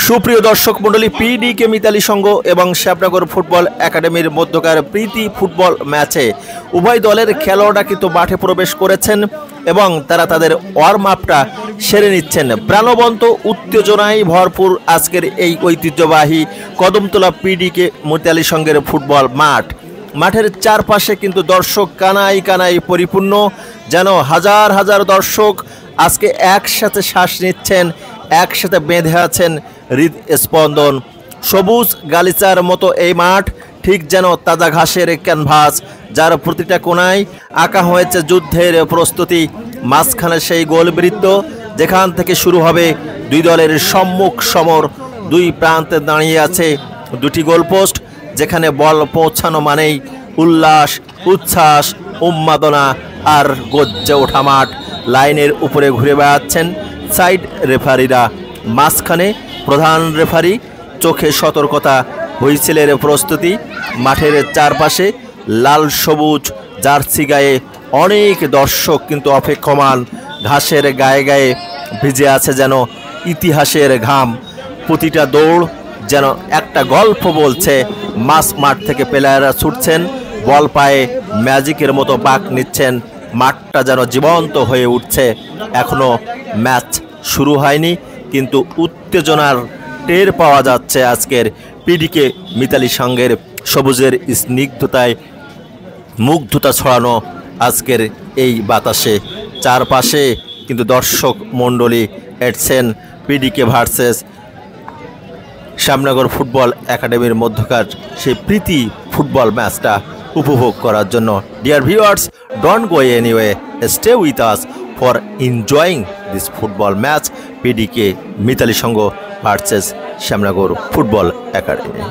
সুপ্রিয় দর্শক মণ্ডলী, পিডিকে মিতালি সংঘ এবং শ্যামনগর ফুটবল একাডেমির মধ্যকার প্রীতি ফুটবল ম্যাচে উভয় দলের খেলোয়াড়রা কিন্তু মাঠে প্রবেশ করেছেন এবং তারা তাদের ওয়ার্ম আপটা সেরে নিচ্ছেন। প্রাণবন্ত উত্তেজনায় ভরপুর আজকের এই ঐতিহ্যবাহী কদমতলা পিডিকে মিতালি সংঘের ফুটবল মাঠ। মাঠের চারপাশে কিন্তু দর্শক কানাই কানাই পরিপূর্ণ, যেন হাজার হাজার দর্শক আজকে একসাথে শ্বাস নিচ্ছেন, একসাথে বেঁধে আছেন হৃদস্পন্দন। সবুজ গালিচার মতো এই মাঠ ঠিক যেন তাজা ঘাসের ক্যানভাস, যার প্রতিটা কোণায় আঁকা হয়েছে যুদ্ধের প্রস্তুতি। মাঝখানে সেই গোলবৃত্ত, যেখান থেকে শুরু হবে দুই দলের সম্মুখ সমর। দুই প্রান্তে দাঁড়িয়ে আছে দুটি গোলপোস্ট, যেখানে বল পৌঁছানো মানেই উল্লাস, উচ্ছ্বাস, উন্মাদনা আর গজ্জে ওঠা মাঠ। লাইনের উপরে ঘুরে বেড়াচ্ছেন সাইড রেফারিরা, মাঝখানে প্রধান রেফারি, চোখে সতর্কতা, হুইসেলের প্রস্তুতি। মাঠের চারপাশে লাল সবুজ জার্সি গায়ে অনেক দর্শক কিন্তু অপেক্ষমান। ঘাসের গায়ে গায়ে ভিজে আছে যেন ইতিহাসের ঘাম। প্রতিটা দৌড় যেন একটা গল্প বলছে। মাঠ থেকে প্লেয়াররা ছুটছেন, বল পায়ে ম্যাজিকের মতো বাঁক নিচ্ছেন। মাঠটা যেন জীবন্ত হয়ে উঠছে। এখনো ম্যাচ শুরু হয়নি, কিন্তু উত্তেজনার টের পাওয়া যাচ্ছে আজকের পিডিকে মিতালি সংঘের সবুজের স্নিগ্ধতায় মুগ্ধতা ছড়ানো আজকের এই বাতাসে। চারপাশে কিন্তু দর্শক মণ্ডলী এসেছেন পিডিকে ভার্সেস শ্যামনগর ফুটবল একাডেমির মধ্যকার সেই প্রীতি ফুটবল ম্যাচটা উপভোগ করার জন্য। Dear viewers, don't go anyway, stay with us for enjoying this football match, PDK Mitali Sangha versus Shyamnagar football academy.